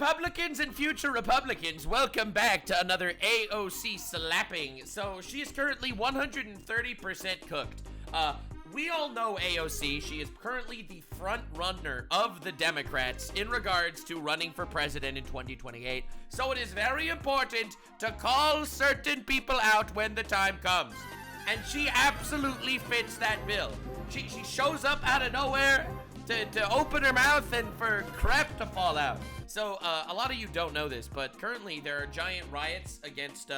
Republicans and future Republicans, welcome back to another AOC slapping. So she is currently 130% cooked. We all know AOC. She is currently the front runner of the Democrats in regards to running for president in 2028. So it is very important to call certain people out when the time comes. And she absolutely fits that bill. She shows up out of nowhere to open her mouth and for crap to fall out. So a lot of you don't know this, but currently there are giant riots against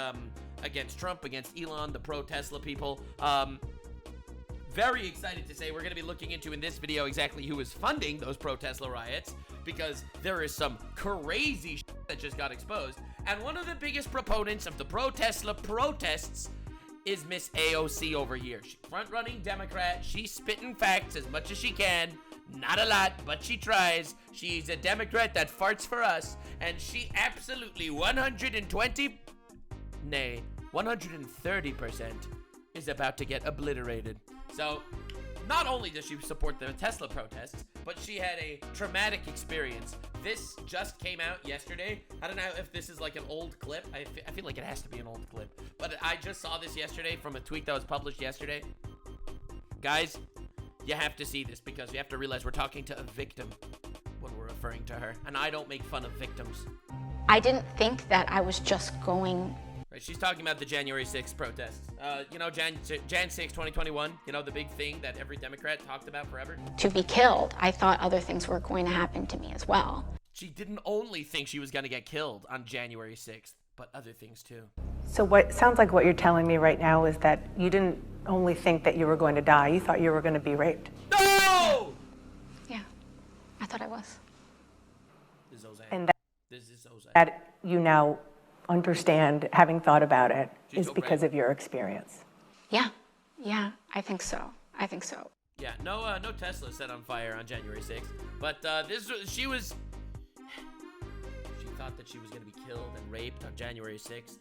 Trump, against Elon, the pro-Tesla people. Very excited to say we're going to be looking into in this video exactly who is funding those pro-Tesla riots, because there is some crazy shit that just got exposed. And one of the biggest proponents of the pro-Tesla protests is Miss AOC over here. She's front-running Democrat. She's spitting facts as much as she can. Not a lot, but she tries. She's a Democrat that farts for us, and she absolutely 130% is about to get obliterated. So, not only does she support the Tesla protests, but she had a traumatic experience. This just came out yesterday. I don't know if this is like an old clip. I feel like it has to be an old clip. But I just saw this yesterday from a tweet that was published yesterday. Guys, you have to see this because you have to realize we're talking to a victim when we're referring to her. And I don't make fun of victims. I didn't think that I was just going... Right, she's talking about the January 6th protests. You know, Jan 6, 2021, you know, the big thing that every Democrat talked about forever. To be killed. I thought other things were going to happen to me as well. She didn't only think she was going to get killed on January 6th, but other things too. So what sounds like what you're telling me right now is that you didn't only think that you were going to die, you thought you were going to be raped. No! Yeah, I thought I was. This is Ozan. And This is Ozan. that you now understand, having thought about it, She's is so because brave. of your experience. Yeah, I think so. I think so. Yeah, no Tesla set on fire on January 6th, but she thought that she was going to be killed and raped on January 6th.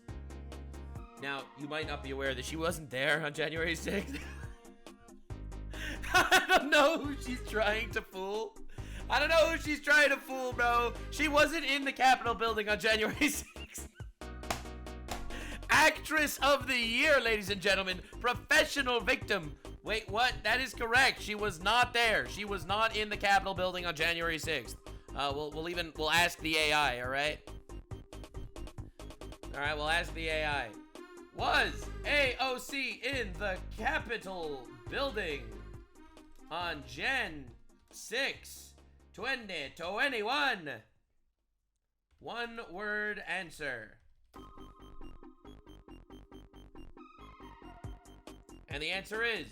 Now, you might not be aware that she wasn't there on January 6th. I don't know who she's trying to fool. I don't know who she's trying to fool, bro. She wasn't in the Capitol building on January 6th. Actress of the year, ladies and gentlemen. Professional victim. Wait, what? That is correct. She was not there. She was not in the Capitol building on January 6th. We'll ask the AI, all right? All right, we'll ask the AI. Was AOC in the Capitol building on Jan 6, 2021? One word answer. And the answer is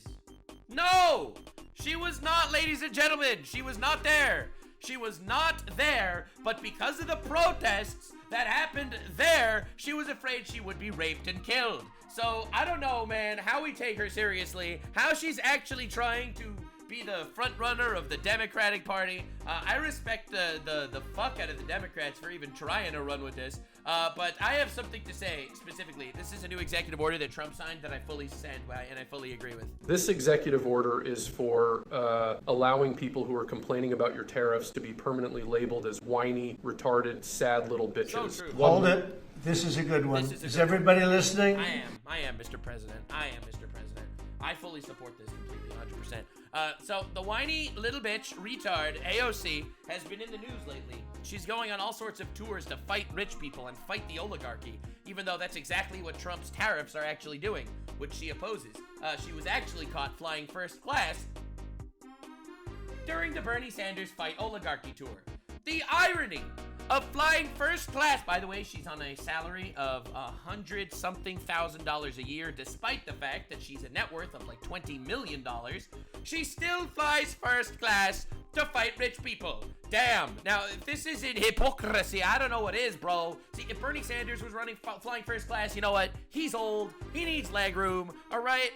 no! She was not, ladies and gentlemen. She was not there. She was not there, but because of the protests that happened there, she was afraid she would be raped and killed. So, I don't know, man, how we take her seriously, how she's actually trying to be the front runner of the Democratic Party. I respect the fuck out of the Democrats for even trying to run with this. But I have something to say specifically. This is a new executive order that Trump signed that I fully stand by and I fully agree with. This executive order is for allowing people who are complaining about your tariffs to be permanently labeled as whiny, retarded, sad little bitches. So true. Hold it. This is a good one. Is everybody listening? I am, Mr. President. I am, Mr. President. I fully support this completely, 100%. So the whiny little bitch, retard, AOC, has been in the news lately. She's going on all sorts of tours to fight rich people and fight the oligarchy, even though that's exactly what Trump's tariffs are actually doing, which she opposes. She was actually caught flying first class during the Bernie Sanders Fight Oligarchy tour. The irony of flying first class. By the way, she's on a salary of $100-something thousand a year, despite the fact that she's a net worth of like $20 million. She still flies first class to fight rich people. Damn. Now, if this isn't hypocrisy, I don't know what is, bro. See, if Bernie Sanders was flying first class, you know what? He's old. He needs leg room. All right?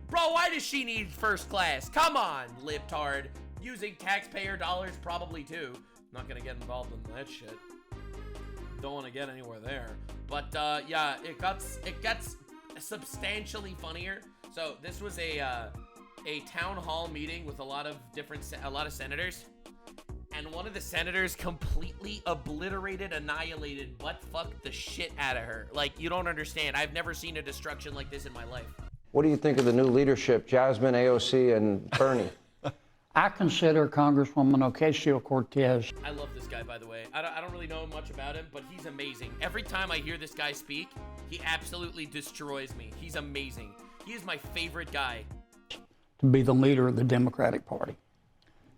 Bro, why does she need first class? Come on, libtard. Using taxpayer dollars probably too. Not gonna get involved in that shit. Don't want to get anywhere there. But yeah, it gets substantially funnier. So this was a town hall meeting with a lot of senators, and one of the senators completely obliterated, annihilated, butt-fucked the shit out of her. Like, you don't understand. I've never seen a destruction like this in my life. What do you think of the new leadership, Jasmine, AOC, and Bernie? I consider Congresswoman Ocasio-Cortez. I love this guy, by the way. I don't really know much about him, but he's amazing. Every time I hear this guy speak, he absolutely destroys me. He's amazing. He is my favorite guy. To be the leader of the Democratic Party.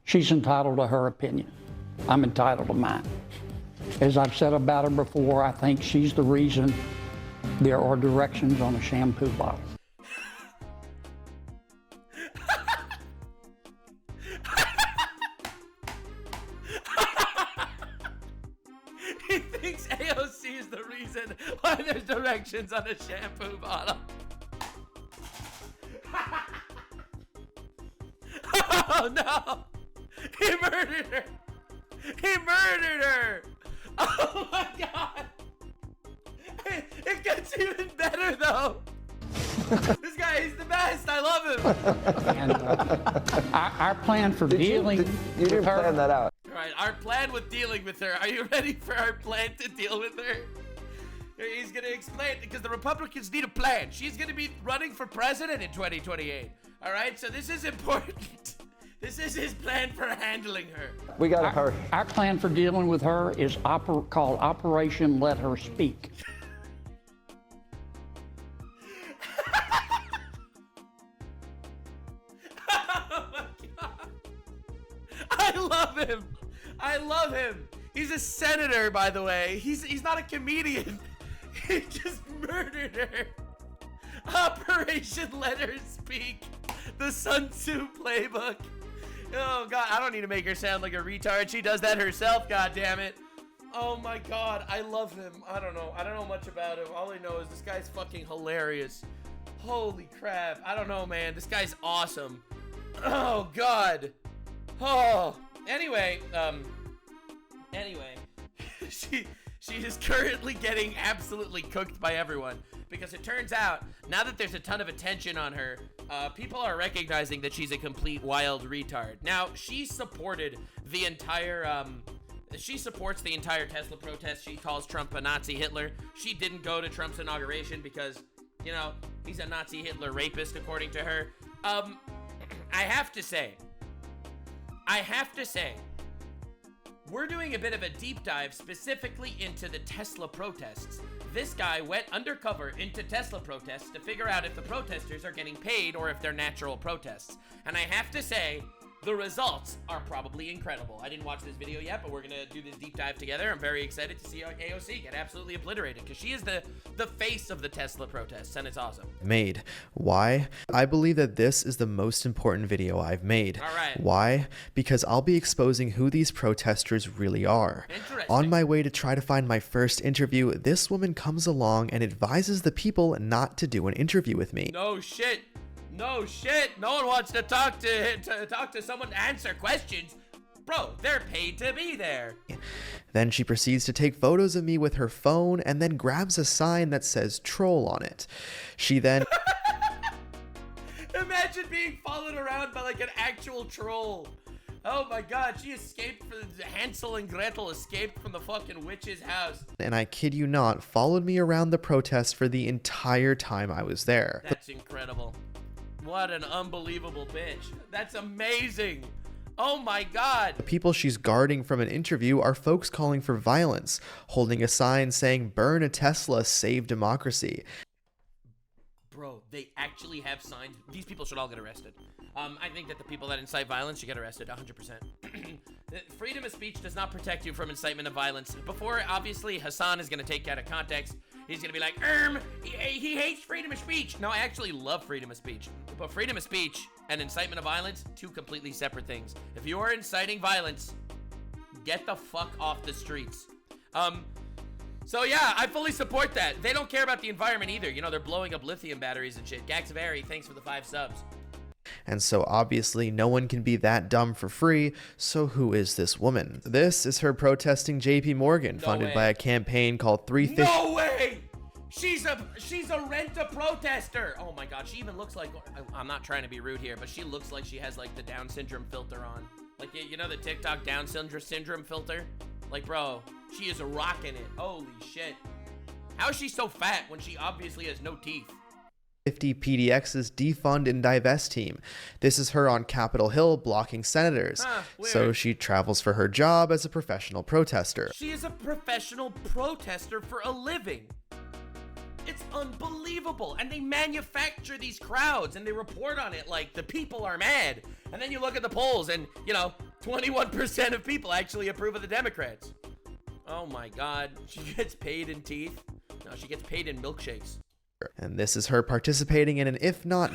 She's entitled to her opinion. I'm entitled to mine. As I've said about her before, I think she's the reason there are directions on a shampoo bottle. He thinks AOC is the reason why there's directions on a shampoo bottle. Oh no! He murdered her! He murdered her! Oh my god! It gets even better though! This guy, he's the best! I love him! And our plan for dealing You with didn't her... plan that out. Alright, our plan with dealing with her. Are you ready for our plan to deal with her? He's gonna explain, because the Republicans need a plan. She's gonna be running for president in 2028. Alright, so this is important. This is his plan for handling her. We got to hurry. Our plan for dealing with her is called Operation Let Her Speak. Oh my god. I love him. I love him. He's a senator, by the way. He's not a comedian. He just murdered her. Operation Let Her Speak. The Sun Tzu playbook. Oh god, I don't need to make her sound like a retard. She does that herself, god damn it. Oh my god, I love him. I don't know much about him. All I know is this guy's fucking hilarious. Holy crap. I don't know, man. This guy's awesome. Oh god. Oh. Anyway, she is currently getting absolutely cooked by everyone, because it turns out now that there's a ton of attention on her, people are recognizing that she's a complete wild retard. Now, she supports the entire Tesla protest. She calls Trump a Nazi Hitler. She didn't go to Trump's inauguration because, you know, he's a Nazi Hitler rapist, according to her. I have to say, we're doing a bit of a deep dive specifically into the Tesla protests. This guy went undercover into Tesla protests to figure out if the protesters are getting paid or if they're natural protests. And I have to say, the results are probably incredible. I didn't watch this video yet, but we're gonna do this deep dive together. I'm very excited to see AOC get absolutely obliterated, because she is the face of the Tesla protests, and it's awesome. Made. Why? I believe that this is the most important video I've made. All right. Why? Because I'll be exposing who these protesters really are. Interesting. On my way to try to find my first interview, this woman comes along and advises the people not to do an interview with me. No shit. No shit. No one wants to talk to someone to answer questions. Bro, they're paid to be there. Then she proceeds to take photos of me with her phone and then grabs a sign that says troll on it. She then... Imagine being followed around by like an actual troll. Oh my god, she escaped from Hansel and Gretel escaped from the fucking witch's house. And I kid you not, followed me around the protest for the entire time I was there. That's incredible. What an unbelievable bitch. That's amazing. Oh my god. The people she's guarding from an interview are folks calling for violence, holding a sign saying burn a Tesla, save democracy. Bro, they actually have signs. These people should all get arrested. I think that the people that incite violence should get arrested 100%. Freedom of speech does not protect you from incitement of violence. Before, obviously, Hasan is going to take out of context. He's going to be like, he hates freedom of speech. No, I actually love freedom of speech. But freedom of speech and incitement of violence, two completely separate things. If you are inciting violence, get the fuck off the streets. So yeah, I fully support that. They don't care about the environment either. You know, they're blowing up lithium batteries and shit. Gaxavari, thanks for the 5 subs. And so obviously no one can be that dumb for free, so who is this woman? This is her protesting JP Morgan, funded by a campaign called 350. No way! She's a rent-a-protester! Oh my god, she even looks like, I'm not trying to be rude here, but she looks like she has like the Down syndrome filter on. Like, you know the TikTok Down syndrome filter? Like, bro, she is rocking it. Holy shit. How is she so fat when she obviously has no teeth? 50 PDX's defund and divest team. This is her on Capitol Hill blocking senators. So she travels for her job as a professional protester. She is a professional protester for a living. It's unbelievable. And they manufacture these crowds and they report on it like the people are mad. And then you look at the polls and, you know, 21% of people actually approve of the Democrats. Oh my God. She gets paid in teeth. No, she gets paid in milkshakes. And this is her participating in an if not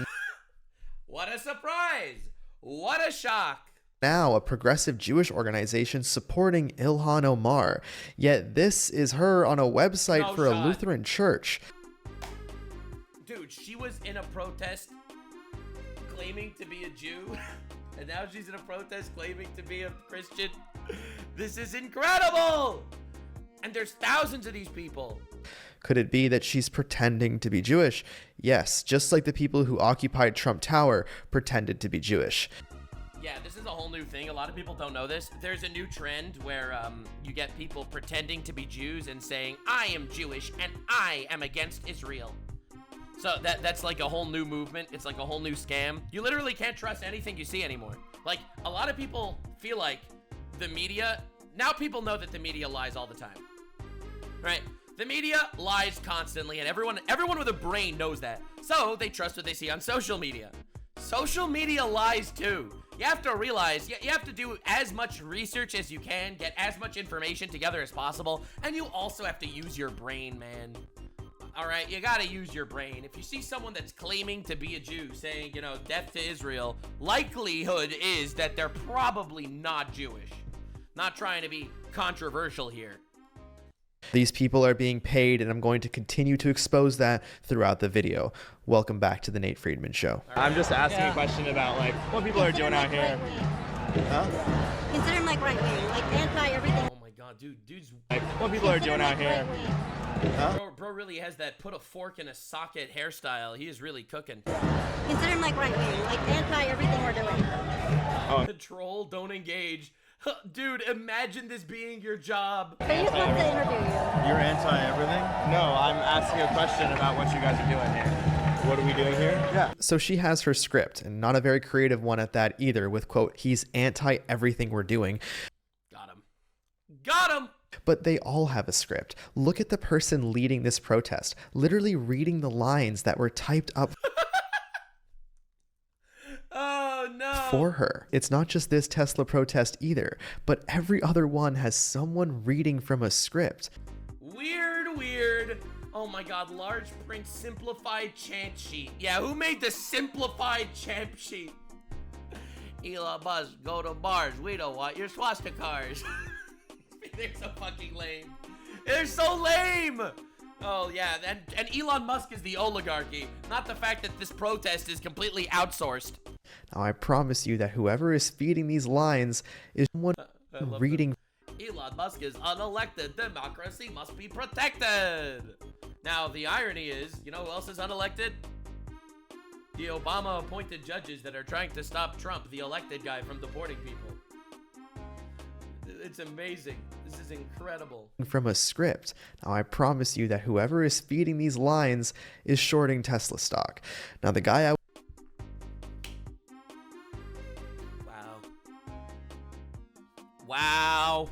what a surprise! What a shock! Now a progressive Jewish organization supporting Ilhan Omar. Yet this is her on a website for a Lutheran church. Dude, she was in a protest claiming to be a Jew, and now she's in a protest claiming to be a Christian. This is incredible! And there's thousands of these people. Could it be that she's pretending to be Jewish? Yes, just like the people who occupied Trump Tower pretended to be Jewish. Yeah, this is a whole new thing. A lot of people don't know this. There's a new trend where you get people pretending to be Jews and saying, I am Jewish and I am against Israel. So that's like a whole new movement. It's like a whole new scam. You literally can't trust anything you see anymore. Like, a lot of people feel like the media, now people know that the media lies all the time, right? The media lies constantly, and everyone with a brain knows that. So they trust what they see on social media. Social media lies too. You have to realize, you have to do as much research as you can, get as much information together as possible, and you also have to use your brain, man. All right, you gotta use your brain. If you see someone that's claiming to be a Jew saying, you know, death to Israel, likelihood is that they're probably not Jewish. Not trying to be controversial here. These people are being paid, and I'm going to continue to expose that throughout the video. Welcome back to the Nate Friedman Show. I'm just asking a question about like what people are doing out here. Consider him like right wing, like anti everything. Oh my God, dude's like what people are doing out here. Bro really has that put a fork in a socket hairstyle. He is really cooking. Consider him like right wing, like anti everything we're doing. Oh. The troll, don't engage. Dude, imagine this being your job. Are you supposed to interview you? You're anti-everything? No, I'm asking a question about what you guys are doing here. What are we doing here? Yeah. So she has her script, and not a very creative one at that either, with, quote, he's anti-everything we're doing. Got him. Got him! But they all have a script. Look at the person leading this protest, literally reading the lines that were typed up oh, no. for her. It's not just this Tesla protest either, but every other one has someone reading from a script. Weird. Oh my God, large print simplified chant sheet. Yeah, who made the simplified chant sheet? Elon Musk, go to Mars. We don't want your swastikars. They're so fucking lame. They're so lame. Oh yeah, and Elon Musk is the oligarchy, not the fact that this protest is completely outsourced. Now I promise you that whoever is feeding these lines is someone reading. Elon Musk is unelected. Democracy must be protected. Now the irony is, you know who else is unelected? The Obama appointed judges that are trying to stop Trump, the elected guy, from deporting people. It's amazing. This is incredible. From a script. Now I promise you that whoever is feeding these lines is shorting Tesla stock. Now the guy Wow.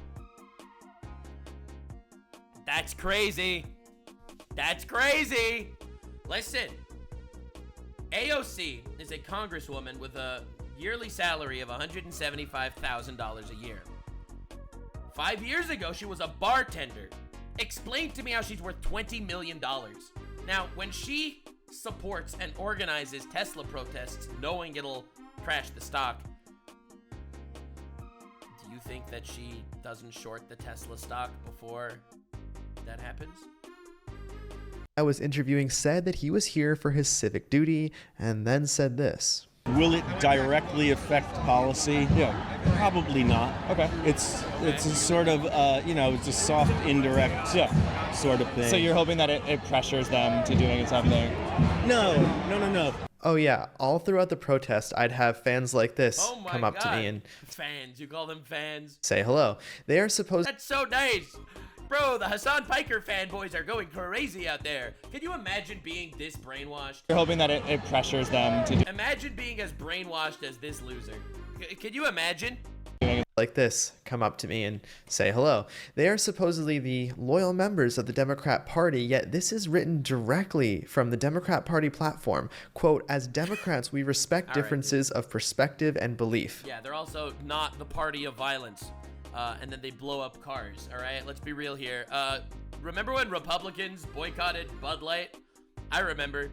That's crazy. That's crazy. Listen, AOC is a congresswoman with a yearly salary of $175,000 a year. 5 years ago, she was a bartender. Explain to me how she's worth $20 million. Now, when she supports and organizes Tesla protests, knowing it'll crash the stock, do you think that she doesn't short the Tesla stock before that happens? I was interviewing said that he was here for his civic duty, and then said this. Will it directly affect policy? Yeah, probably not. Okay. It's a sort of, it's a soft, indirect sort of thing. So you're hoping that it pressures them to doing something? No. Oh yeah, all throughout the protest, I'd have fans like this come up to me and fans. You call them fans? say hello. They are supposed. That's so nice. Bro, the Hasan Piker fanboys are going crazy out there. Can you imagine being this brainwashed? You're hoping that it pressures them to do. Imagine being as brainwashed as this loser. Can you imagine? Like this come up to me and say hello. They are supposedly the loyal members of the Democrat Party, yet this is written directly from the Democrat Party platform. Quote, as Democrats, we respect differences of perspective and belief. Yeah, they're also not the party of violence. And then they blow up cars, all right? Let's be real here. Remember when Republicans boycotted Bud Light? I remember.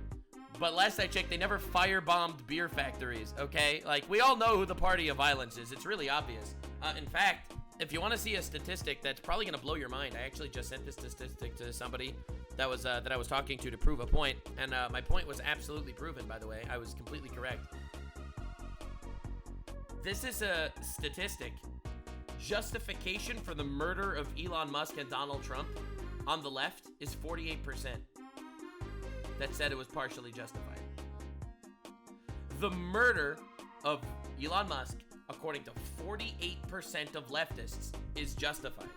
But last I checked, they never firebombed beer factories, okay? Like, we all know who the party of violence is. It's really obvious. In fact, if you want to see a statistic that's probably going to blow your mind, I actually just sent this statistic to somebody that I was talking to prove a point. And my point was absolutely proven, by the way. I was completely correct. This is a statistic. Justification for the murder of Elon Musk and Donald Trump on the left is 48%. That said it was partially justified. The murder of Elon Musk, according to 48% of leftists, is justified.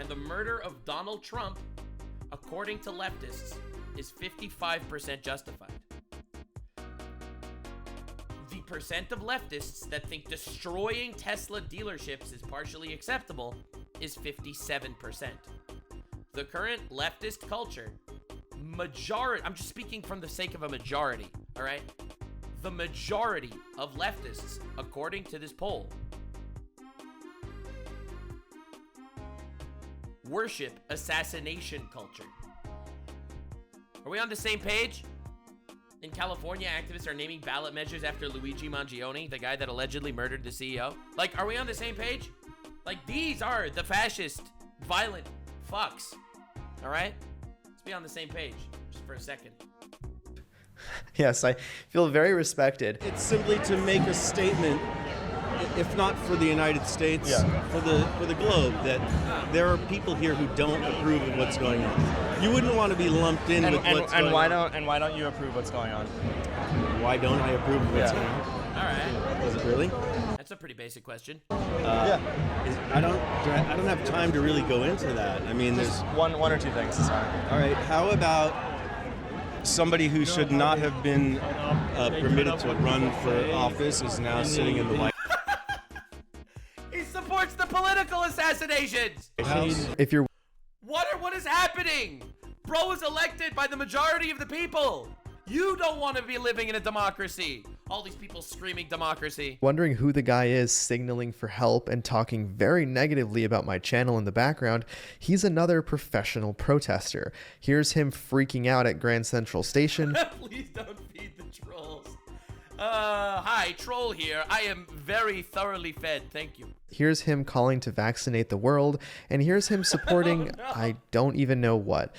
And the murder of Donald Trump, according to leftists, is 55% justified. The percent of leftists that think destroying Tesla dealerships is partially acceptable is 57%. The current leftist culture, majority, I'm just speaking from the sake of a majority, all right? The majority of leftists, according to this poll, worship assassination culture. Are we on the same page? In California, activists are naming ballot measures after Luigi Mangione, the guy that allegedly murdered the CEO. Like, are we on the same page? Like, these are the fascist, violent fucks. All right? Let's be on the same page, just for a second. Yes, I feel very respected. It's simply to make a statement, if not for the United States, for the globe, that there are people here who don't approve of what's going on. You wouldn't want to be lumped in with what's going on. And why don't you approve what's going on? Why don't I approve of what's going on? All right. Does it really? That's a pretty basic question. I don't have time to really go into that. I mean, there's one or two things. Is fine. All right. How about somebody who should not have been permitted to run for office is now sitting in the White He supports the political assassinations. House? If you're What is happening? Bro is elected by the majority of the people. You don't want to be living in a democracy. All these people screaming democracy. wondering who the guy is signaling for help and talking very negatively about my channel in the background, he's another professional protester. Here's him freaking out at Grand Central Station. Please don't feed the trolls. Hi, troll here. I am very thoroughly fed, thank you. Here's him calling to vaccinate the world, and here's him supporting no. I don't even know what.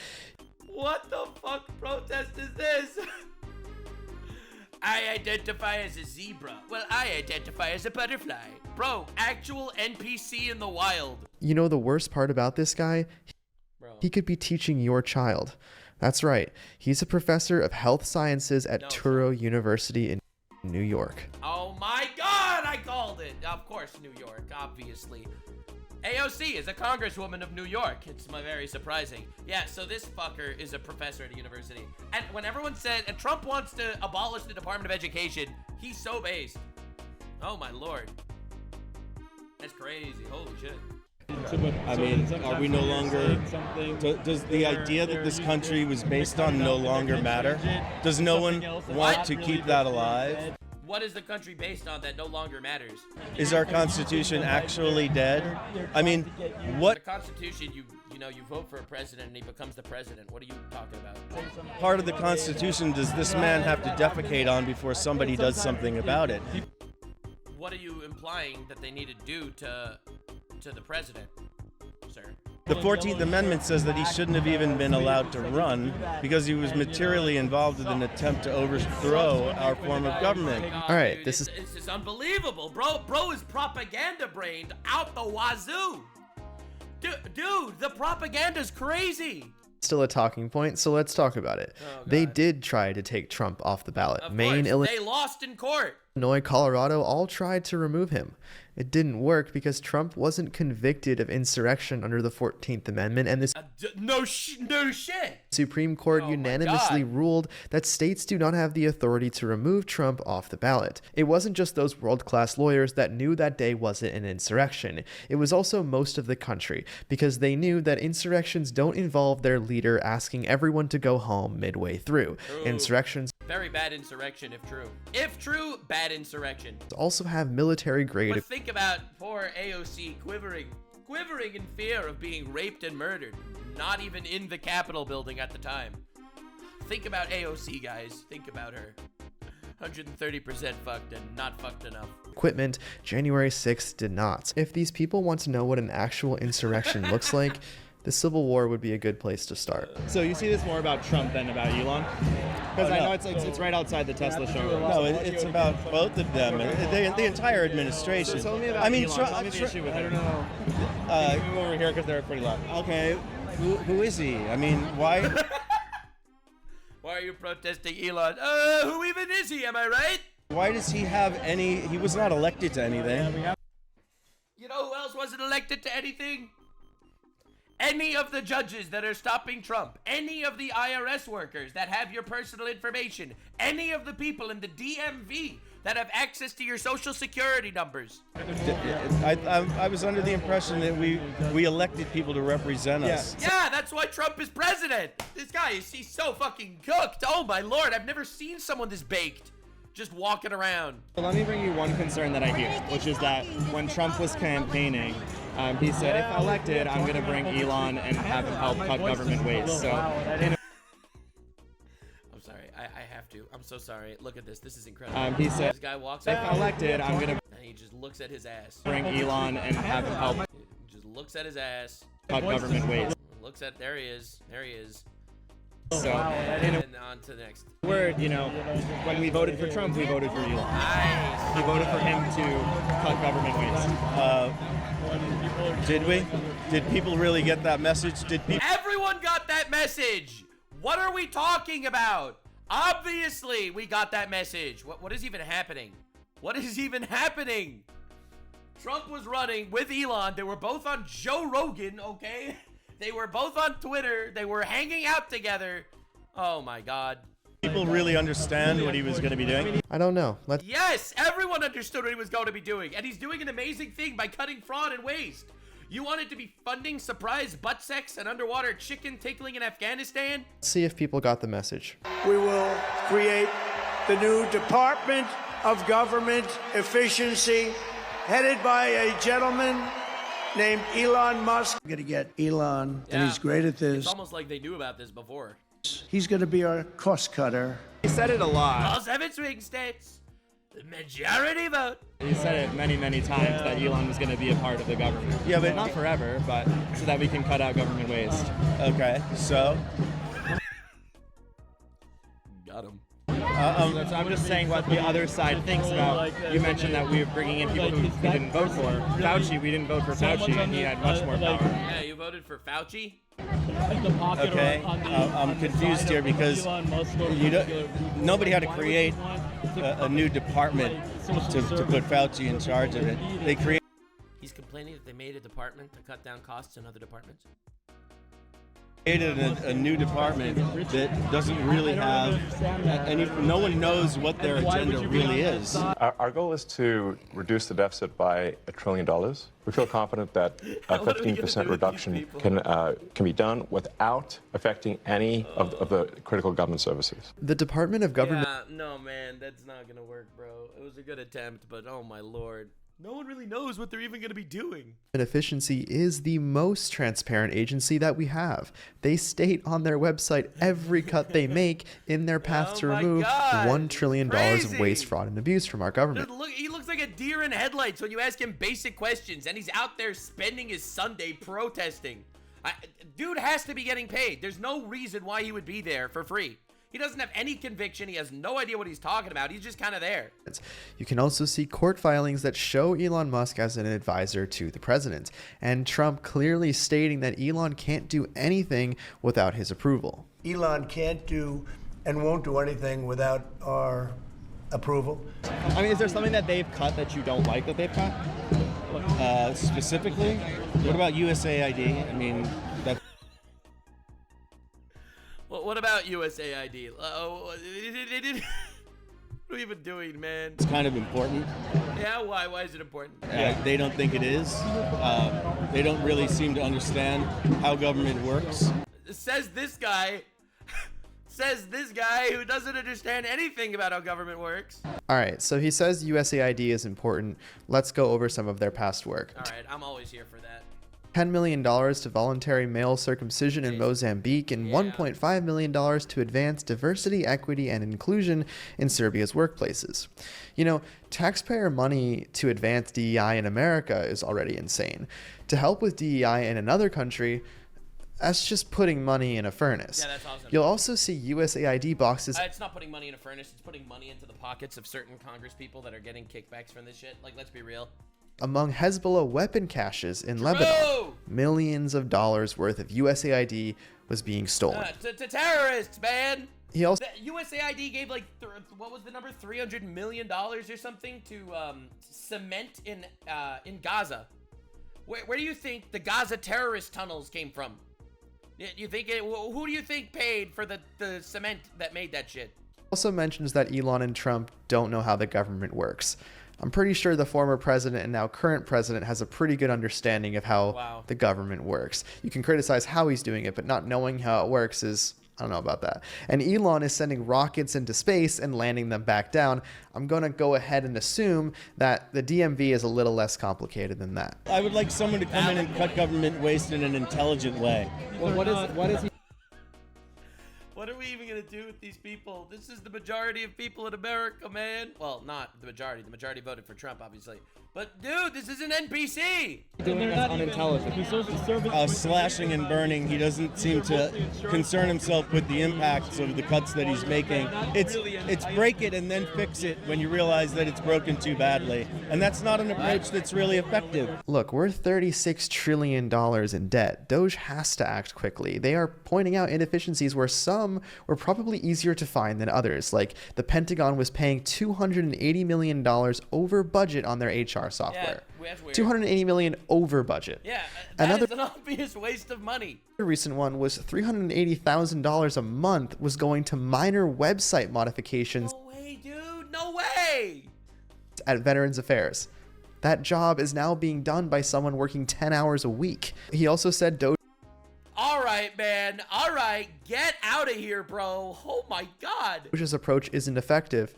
What the fuck protest is this? I identify as a zebra. Well, I identify as a butterfly. Bro, actual NPC in the wild. You know the worst part about this guy? He could be teaching your child. That's right. He's a professor of health sciences at Touro University in New York. Oh my god, I called it. Of course, New York, obviously. AOC is a congresswoman of New York. It's very surprising. Yeah, so this fucker is a professor at a university. And when everyone said, and Trump wants to abolish the Department of Education, he's so based. Oh my lord. That's crazy. Holy shit. I mean, are we no longer... Does the idea that this country was based on no longer matter? Does no one want to keep that alive? What is the country based on that no longer matters? Is our Constitution actually dead? I mean, what... The Constitution, you vote for a president and he becomes the president. What are you talking about? part of the Constitution does this man have to defecate on before somebody does something about it? What are you implying that they need to do to the president, sir? The 14th Amendment says that he shouldn't have even been allowed to run because he was materially involved in an attempt to overthrow our form of government. All right, this is unbelievable, bro. Bro is propaganda brained out the wazoo. Dude, the propaganda's crazy. Still a talking point, so let's talk about it. They did try to take Trump off the ballot. Of Maine, course, they lost in court. Illinois, Colorado all tried to remove him. It didn't work because Trump wasn't convicted of insurrection under the 14th Amendment, and the No shit. Supreme Court Oh unanimously ruled that states do not have the authority to remove Trump off the ballot. It wasn't just those world-class lawyers that knew that day wasn't an insurrection. It was also most of the country, because they knew that insurrections don't involve their leader asking everyone to go home midway through. Insurrections Very bad insurrection, if true. If true, bad insurrection. also have military grade. But think about poor AOC quivering in fear of being raped and murdered. Not even in the Capitol building at the time. Think about AOC, guys. Think about her. 130% fucked and not fucked enough. Equipment. January 6th did not. If these people want to know what an actual insurrection looks like, the Civil War would be a good place to start. So you see this more about Trump than about Elon? Because I know it's right outside the Tesla showroom. No, it's about both of them. The entire administration. So tell me about Elon. Tell me the issue with him. Can you move over here because they're pretty loud. Okay, who is he? I mean, why? Why are you protesting Elon? Who even is he? Am I right? Why does he have any? He was not elected to anything. You know who else wasn't elected to anything? Any of the judges that are stopping Trump, any of the IRS workers that have your personal information, any of the people in the DMV that have access to your social security numbers. I was under the impression that we elected people to represent us. Yeah, that's why Trump is president. This guy he's so fucking cooked. Oh my lord, I've never seen someone this baked. Just walking around. So let me bring you one concern that I hear, which is that when Trump was campaigning, he said, if elected, I'm going to bring Elon and have him help cut government waste. So, I'm sorry, I have to. I'm so sorry. Look at this. This is incredible. He said, this guy walks if out. elected, I'm going to And he just looks at his ass. bring Elon and have him help Just looks at his ass. cut government waste. Looks at, there he is. There he is. So, And on to the next. word, when we voted for Trump, we voted for Elon. Nice. We voted for him to cut government waste. Did we? Did people really get that message? Did people? Everyone got that message. What are we talking about? Obviously, we got that message. What is even happening? What is even happening? Trump was running with Elon. They were both on Joe Rogan, okay? They were both on Twitter. They were hanging out together. Oh my God. People really understand what he was going to be doing? I don't know. Yes, everyone understood what he was going to be doing. And he's doing an amazing thing by cutting fraud and waste. You wanted to be funding surprise butt sex and underwater chicken tickling in Afghanistan? Let's see if people got the message. We will create the new Department of Government Efficiency, headed by a gentleman named Elon Musk. We're going to get Elon, and he's great at this. It's almost like they knew about this before. He's going to be our cost cutter. He said it a lot. All 7 swing states. The majority vote. He said it many, many times that Elon was going to be a part of the government. Yeah, but not forever, but so that we can cut out government waste. Okay, so Got him. So I'm just saying what the other side thinks about. You mentioned that we were bringing in people who we didn't vote for. Fauci, we didn't vote for Fauci, and he had much more power. Yeah, you voted for Fauci? okay, I'm confused here because nobody had to create a new department to put Fauci in charge of it. They created. He's complaining that they made a department to cut down costs in other departments? A new department that doesn't really have any. No one knows what their agenda really is. Our goal is to reduce the deficit by $1 trillion. We feel confident that a 15% reduction can be done without affecting any of the critical government services. The Department of Government. Yeah, no, man, that's not gonna work, bro. It was a good attempt, but oh my lord. No one really knows what they're even going to be doing. Efficiency is the most transparent agency that we have. They state on their website every cut they make in their path to remove $1 trillion of waste, fraud, and abuse from our government. Dude, look, he looks like a deer in headlights when you ask him basic questions, and he's out there spending his Sunday protesting. Dude has to be getting paid. There's no reason why he would be there for free. He doesn't have any conviction. He has no idea what he's talking about. He's just kind of there. You can also see court filings that show Elon Musk as an advisor to the president, and Trump clearly stating that Elon can't do anything without his approval. Elon can't do and won't do anything without our approval. I mean, is there something that they've cut that you don't like that they've cut? Specifically? What about USAID? I mean, that's... Well, what about USAID? What are we even doing, man? It's kind of important. Yeah, why? Why is it important? They don't think it is. They don't really seem to understand how government works. Says this guy who doesn't understand anything about how government works. All right, so he says USAID is important. Let's go over some of their past work. All right, I'm always here for that. $10 million to voluntary male circumcision in Mozambique, and $1.5 million to advance diversity, equity, and inclusion in Serbia's workplaces. You know, taxpayer money to advance DEI in America is already insane. To help with DEI in another country, that's just putting money in a furnace. Yeah, that's awesome. You'll also see USAID boxes. It's not putting money in a furnace. It's putting money into the pockets of certain Congress people that are getting kickbacks from this shit. Like, let's be real. Among Hezbollah weapon caches in Lebanon, millions of dollars worth of USAID was being stolen. To terrorists, man. He also USAID gave like what was the number, $300 million or something to cement in Gaza. Where do you think the Gaza terrorist tunnels came from? You think who do you think paid for the cement that made that shit? Also mentions that Elon and Trump don't know how the government works. I'm pretty sure the former president and now current president has a pretty good understanding of how the government works. You can criticize how he's doing it, but not knowing how it works is, I don't know about that. And Elon is sending rockets into space and landing them back down. I'm going to go ahead and assume that the DMV is a little less complicated than that. I would like someone to come in and cut government waste in an intelligent way. Well, what is he? What are we even gonna do with these people? This is the majority of people in America, man. Well, not the majority. The majority voted for Trump, obviously. But dude, this is an NPC. Doing that's unintelligent. Slashing and burning. He doesn't seem to concern himself with the impacts of the cuts that he's making. It's break it and then fix it when you realize that it's broken too badly. And that's not an approach that's really effective. Look, we're $36 trillion in debt. Doge has to act quickly. They are pointing out inefficiencies where some were probably easier to find than others. Like the Pentagon was paying $280 million over budget on their HR software. Yeah, that's weird. $280 million over budget. Yeah, that is an obvious waste of money. The recent one was $380,000 a month was going to minor website modifications. No way, dude. No way. At Veterans Affairs. That job is now being done by someone working 10 hours a week. He also said Doge. All right, man. All right. Get out of here, bro. Oh my God. Doge's approach isn't effective.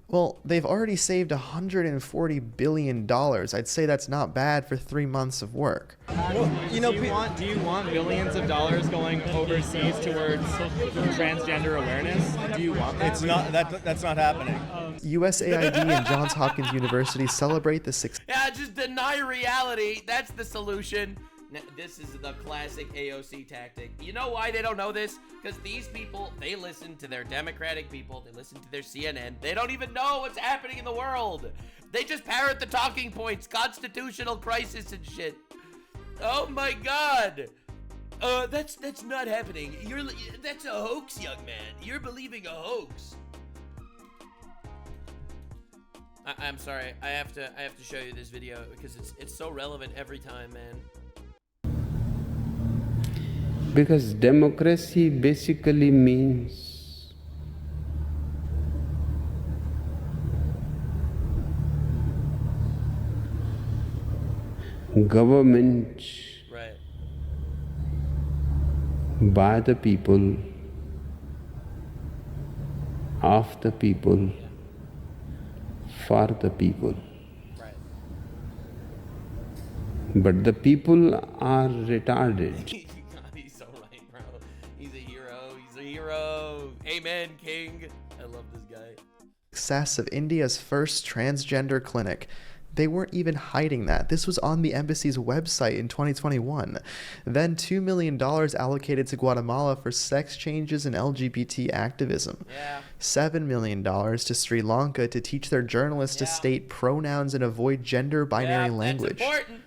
Well, they've already saved $140 billion. I'd say that's not bad for 3 months of work. Well, do you want billions of dollars going overseas towards transgender awareness? Do you want that? It's not that's not happening. USAID and Johns Hopkins University celebrate the success. Yeah, just deny reality. That's the solution. This is the classic AOC tactic. You know why they don't know this? Because these people, they listen to their Democratic people. They listen to their CNN. They don't even know what's happening in the world. They just parrot the talking points, constitutional crisis and shit. Oh my God. That's not happening. That's a hoax, young man. You're believing a hoax. I'm sorry. I have to show you this video because it's so relevant every time, man. Because democracy basically means government by the people, of the people, for the people. But the people are retarded. He's so right, bro. He's a hero. He's a hero. Amen, King. I love this guy. Success of India's first transgender clinic. They weren't even hiding that. This was on the embassy's website in 2021. Then $2 million allocated to Guatemala for sex changes and LGBT activism. Yeah. $7 million to Sri Lanka to teach their journalists to state pronouns and avoid gender binary language. That's important.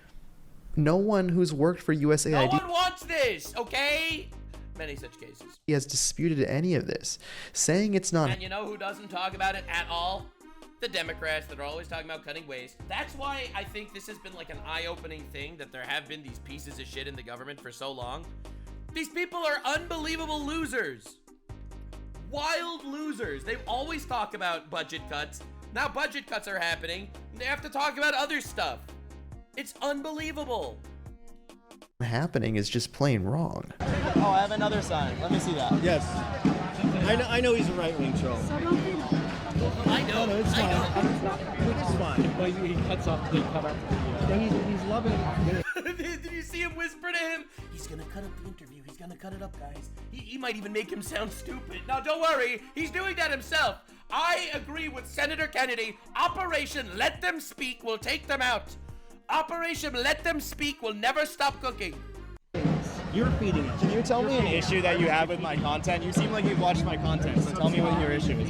No one who's worked for USAID No one wants this, okay? Many such cases. has disputed any of this, saying it's not. And you know who doesn't talk about it at all? The Democrats that are always talking about cutting waste. That's why I think this has been like an eye-opening thing, that there have been these pieces of shit in the government for so long. These people are unbelievable losers. Wild losers. They always talk about budget cuts. Now budget cuts are happening. They have to talk about other stuff. It's unbelievable. Happening is just plain wrong. Oh, I have another sign. Let me see that. Yes. I know he's a right-wing troll. I know. No, it's fine. It's fine. Well, he cuts off the cut off. He's loving it. Did you see him whisper to him? He's gonna cut up the interview. He's gonna cut it up, guys. He might even make him sound stupid. Now, don't worry. He's doing that himself. I agree with Senator Kennedy. Operation Let Them Speak will take them out. Operation Let Them Speak will never stop cooking. You're feeding it. Can you tell me an issue that you have with my content? You seem like you've watched my content, so tell me what your issue is.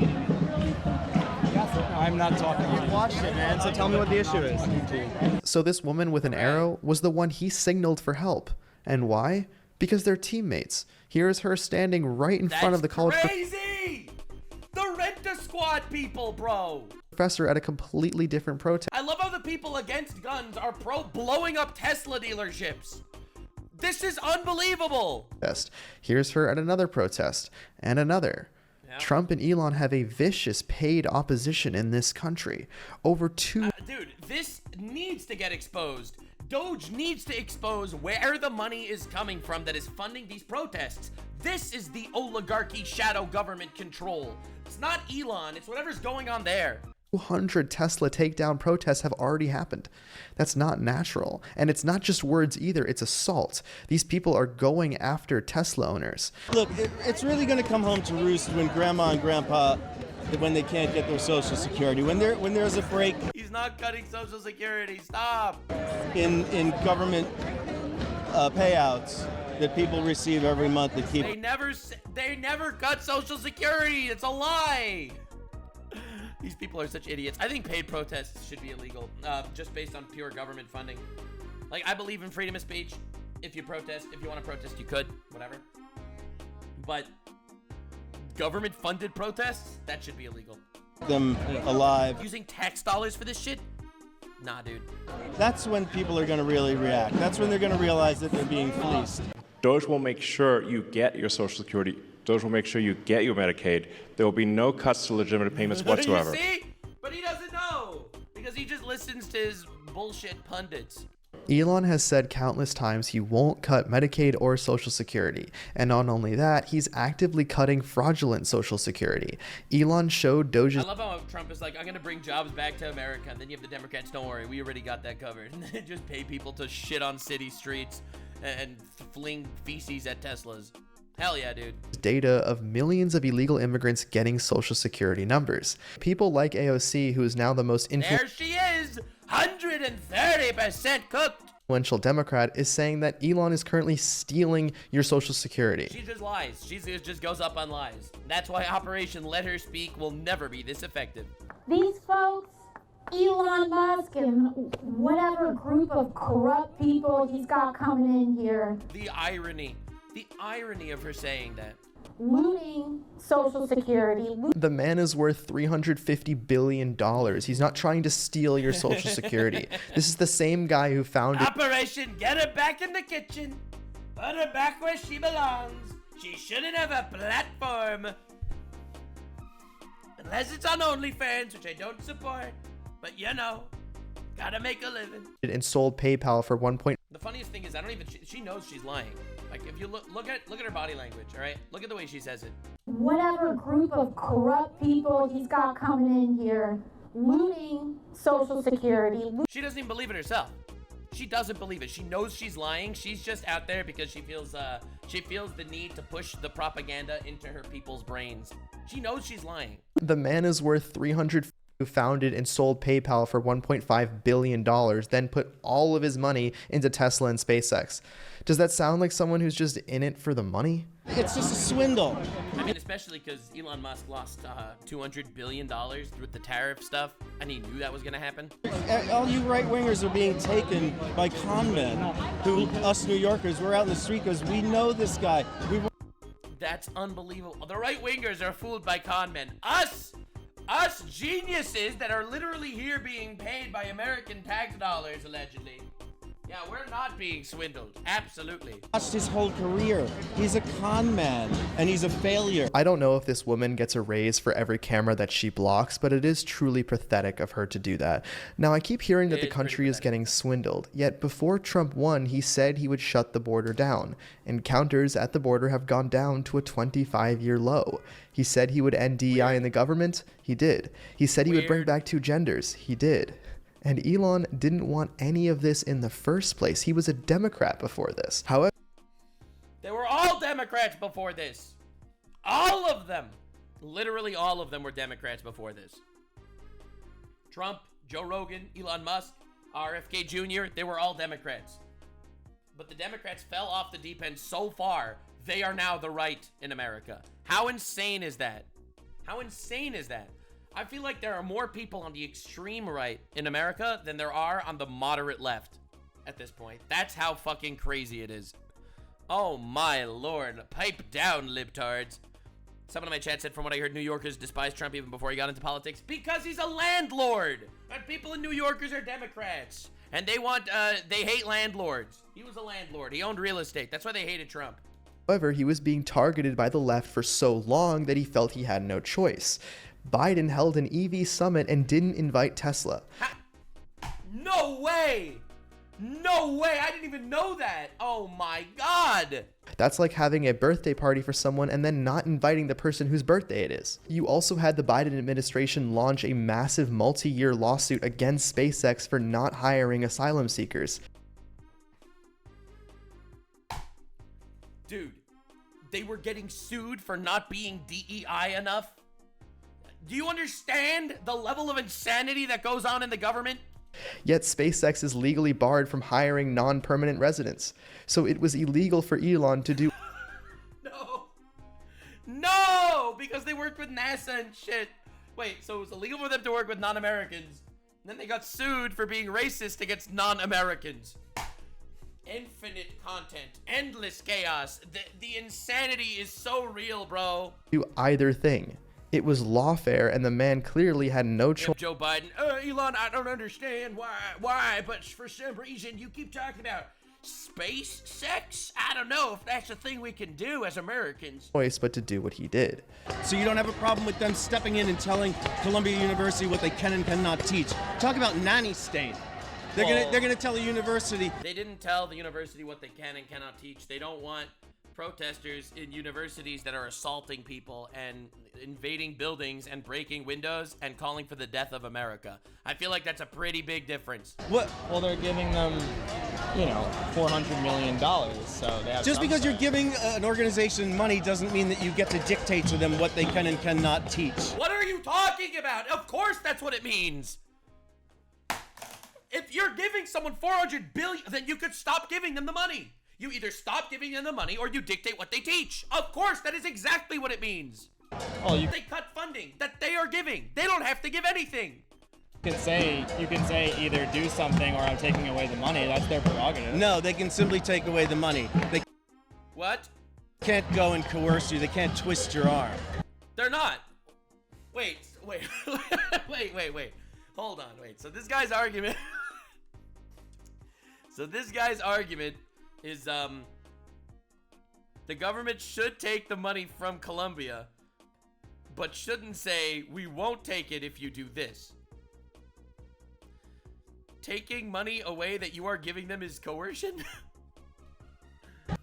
I'm not talking. You've watched it, man, so tell me what the issue is. So this woman with an arrow was the one he signaled for help. And why? Because they're teammates. Here's her standing right in front of the college crazy! The Rent-A-Squad people, bro! professor at a completely different protest. I love how the people against guns are pro blowing up Tesla dealerships. This is unbelievable. Here's her at another protest, and another. Yeah. Trump and Elon have a vicious paid opposition in this country. Over two... Dude, this needs to get exposed. Doge needs to expose where the money is coming from that is funding these protests. This is the oligarchy shadow government control. It's not Elon, it's whatever's going on there. 200 Tesla takedown protests have already happened. That's not natural. And it's not just words either, it's assault. These people are going after Tesla owners. Look, it's really going to come home to roost when grandma and grandpa, when they can't get their Social Security, when there's a break. He's not cutting Social Security, stop. In government payouts that people receive every month that keep... They never cut Social Security, it's a lie. These people are such idiots. I think paid protests should be illegal, just based on pure government funding. Like, I believe in freedom of speech. If you protest, if you want to protest, you could, whatever. But government-funded protests, that should be illegal. Them alive. Using tax dollars for this shit? Nah, dude. That's when people are going to really react. That's when they're going to realize that they're being fleeced. Doge will make sure you get your Social Security. Doge will make sure you get your Medicaid. There will be no cuts to legitimate payments whatsoever. You see? But he doesn't know, because he just listens to his bullshit pundits. Elon has said countless times he won't cut Medicaid or Social Security. And not only that, he's actively cutting fraudulent Social Security. Elon showed Doge's... I love how Trump is like, I'm going to bring jobs back to America. And then you have the Democrats, don't worry, we already got that covered. And they just pay people to shit on city streets and fling feces at Teslas. Hell yeah, dude. Data of millions of illegal immigrants getting Social Security numbers. People like AOC, who is now the most there she is! 130% cooked! influential Democrat, is saying that Elon is currently stealing your Social Security. She just lies. She just goes up on lies. That's why Operation Let Her Speak will never be this effective. These folks, Elon Musk and whatever group of corrupt people he's got coming in here. The irony of her saying that. Looting Social Security. The man is worth $350 billion. He's not trying to steal your Social Security. This is the same guy who founded Operation Get Her Back in the Kitchen. Put her back where she belongs. She shouldn't have a platform. Unless it's on OnlyFans, which I don't support. But you know, gotta make a living. And sold PayPal for $1. The funniest thing is, she knows she's lying. Like, if you look at her body language, all right? Look at the way she says it. Whatever group of corrupt people he's got coming in here, looting Social Security. She doesn't even believe it herself. She doesn't believe it. She knows she's lying. She's just out there because she feels the need to push the propaganda into her people's brains. She knows she's lying. The man is worth who founded and sold PayPal for $1.5 billion, then put all of his money into Tesla and SpaceX. Does that sound like someone who's just in it for the money? It's just a swindle. I mean, especially because Elon Musk lost $200 billion with the tariff stuff, and he knew that was going to happen. All you right-wingers are being taken by con men who, us New Yorkers, we're out in the street because we know this guy. That's unbelievable. The right-wingers are fooled by con men. Us geniuses that are literally here being paid by American tax dollars, allegedly. Yeah, we're not being swindled. Absolutely. Watched his whole career. He's a con man, and he's a failure. I don't know if this woman gets a raise for every camera that she blocks, but it is truly pathetic of her to do that. Now, I keep hearing that the country is getting swindled, yet before Trump won, he said he would shut the border down. Encounters at the border have gone down to a 25-year low. He said he would end DEI in the government. He did. He said he would bring back 2 genders. He did. And Elon didn't want any of this in the first place. He was a Democrat before this. However, they were all Democrats before this. All of them. Literally all of them were Democrats before this. Trump, Joe Rogan, Elon Musk, RFK Jr., they were all Democrats. But the Democrats fell off the deep end so far, they are now the right in America. How insane is that? How insane is that? I feel like there are more people on the extreme right in America than there are on the moderate left at this point. That's how fucking crazy it is. Oh my lord. Pipe down, libtards. Someone in my chat said, from what I heard, New Yorkers despise Trump even before he got into politics because he's a landlord. And people in New Yorkers are Democrats. And they hate landlords. He was a landlord. He owned real estate. That's why they hated Trump. However, he was being targeted by the left for so long that he felt he had no choice. Biden held an EV summit and didn't invite Tesla. No way! No way! I didn't even know that! Oh my god! That's like having a birthday party for someone and then not inviting the person whose birthday it is. You also had the Biden administration launch a massive multi-year lawsuit against SpaceX for not hiring asylum seekers. Dude, they were getting sued for not being DEI enough? Do you understand the level of insanity that goes on in the government? Yet SpaceX is legally barred from hiring non-permanent residents. So it was illegal for Elon to do... No! Because they worked with NASA and shit. Wait, so it was illegal for them to work with non-Americans. And then they got sued for being racist against non-Americans. Infinite content. Endless chaos. The insanity is so real, bro. Do either thing. It was lawfare, and the man clearly had no choice. Joe Biden, Elon, I don't understand why, but for some reason you keep talking about space sex? I don't know if that's a thing we can do as Americans. But to do what he did. So you don't have a problem with them stepping in and telling Columbia University what they can and cannot teach. Talk about nanny state. They're gonna tell the university. They didn't tell the university what they can and cannot teach. They don't want protesters in universities that are assaulting people and invading buildings and breaking windows and calling for the death of America. I feel like that's a pretty big difference. What? Well, they're giving them, $400 million, so they have Just because say. you're giving an organization money doesn't mean that you get to dictate to them what they can and cannot teach. What are you talking about? Of course that's what it means. If you're giving someone $400 billion, then you could stop giving them the money. You either stop giving them the money or you dictate what they teach. Of course, that is exactly what it means. They cut funding that they are giving. They don't have to give anything. You can say either do something or I'm taking away the money. That's their prerogative. No, they can simply take away the money. They What? can't go and coerce you. They can't twist your arm. They're not. Wait. Hold on, wait. So this guy's argument is the government should take the money from Columbia, but shouldn't say we won't take it if you do this. Taking money away that you are giving them is coercion?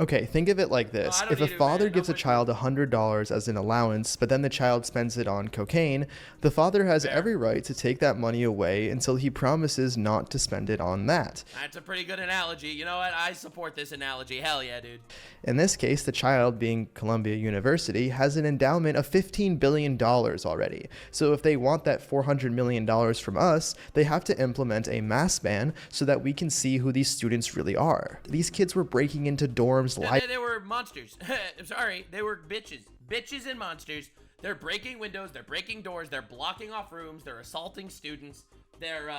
Okay, think of it like this. If a father gives a child $100 as an allowance, but then the child spends it on cocaine, the father has every right to take that money away until he promises not to spend it on that. That's a pretty good analogy. You know what? I support this analogy. Hell yeah, dude. In this case, the child, being Columbia University, has an endowment of $15 billion already. So if they want that $400 million from us, they have to implement a mask ban so that we can see who these students really are. These kids were breaking into dorms like... They were monsters. Sorry, they were bitches. Bitches and monsters. They're breaking windows, they're breaking doors, they're blocking off rooms, they're assaulting students, they're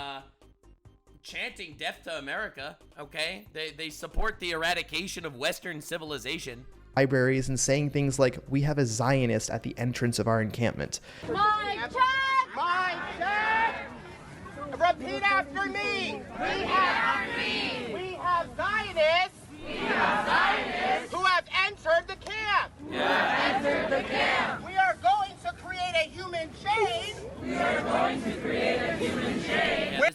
chanting death to America, okay? They support the eradication of Western civilization. Libraries and saying things like, we have a Zionist at the entrance of our encampment. My check! My check! Repeat after me! We have Zionists! Who have entered the camp! We are going to create a human chain! Yeah,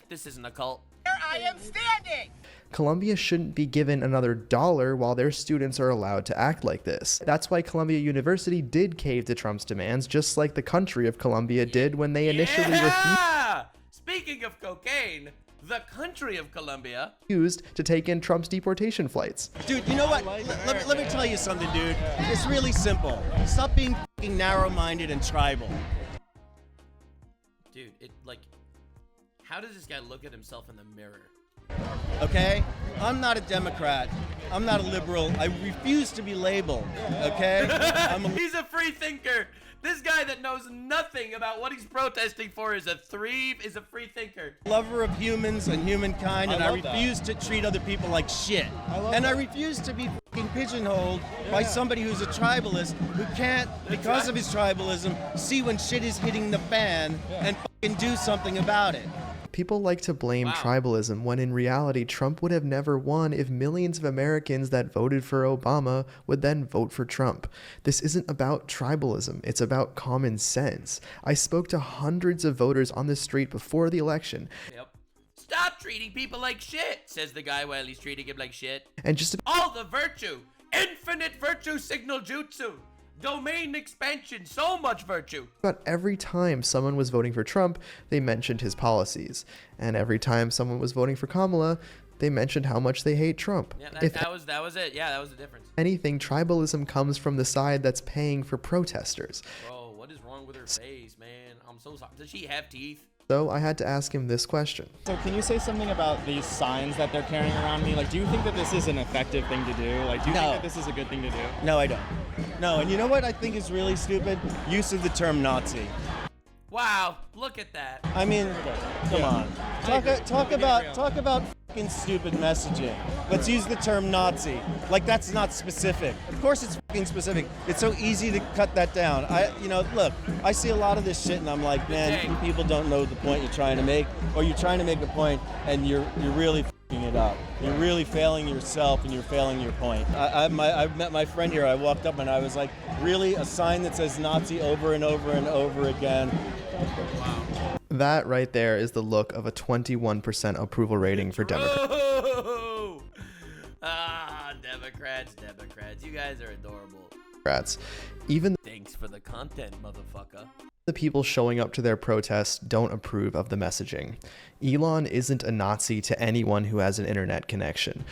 this isn't a cult. Where I am standing! Columbia shouldn't be given another $1 while their students are allowed to act like this. That's why Columbia University did cave to Trump's demands, just like the country of Columbia did when they initially Speaking of cocaine, the country of Colombia refused to take in Trump's deportation flights. Dude, you know what? Let me tell you something, dude. It's really simple. Stop being fucking narrow-minded and tribal. Dude, how does this guy look at himself in the mirror? Okay? I'm not a Democrat. I'm not a liberal. I refuse to be labeled. Okay? He's a free thinker. This guy that knows nothing about what he's protesting for is a free thinker. Lover of humans and humankind, and I refuse to treat other people like shit. I refuse to be fucking pigeonholed by somebody who's a tribalist who can't, because of his tribalism, see when shit is hitting the fan and fucking do something about it. People like to blame tribalism when in reality Trump would have never won if millions of Americans that voted for Obama would then vote for Trump. This isn't about tribalism, it's about common sense. I spoke to hundreds of voters on the street before the election. Yep. Stop treating people like shit, says the guy while he's treating him like shit. And just all the virtue, infinite virtue signal jutsu. Domain expansion, so much virtue. But every time someone was voting for Trump, they mentioned his policies. And every time someone was voting for Kamala, they mentioned how much they hate Trump. Yeah, that was it. Yeah, that was the difference. Anything, tribalism comes from the side that's paying for protesters. Bro, what is wrong with her face, man? I'm so sorry. Does she have teeth? So I had to ask him this question. So can you say something about these signs that they're carrying around me? Like, do you think that this is an effective thing to do? Like, do you think that this is a good thing to do? No, I don't. No, and you know what I think is really stupid? Use of the term Nazi. Wow, look at that. I mean, come on. Talk about fucking stupid messaging. Let's use the term Nazi. Like, that's not specific. Of course it's fucking specific. It's so easy to cut that down. Look, I see a lot of this shit and I'm like, man, you people don't know the point you're trying to make, or you're trying to make a point and you're really fucking it up. You're really failing yourself and you're failing your point. I met my friend here. I walked up and I was like, really? A sign that says Nazi over and over and over again? Wow. That right there is the look of a 21% approval rating for Democrats. Democrats. You guys are adorable. Even thanks for the content, motherfucker. The people showing up to their protests don't approve of the messaging. Elon isn't a Nazi to anyone who has an internet connection.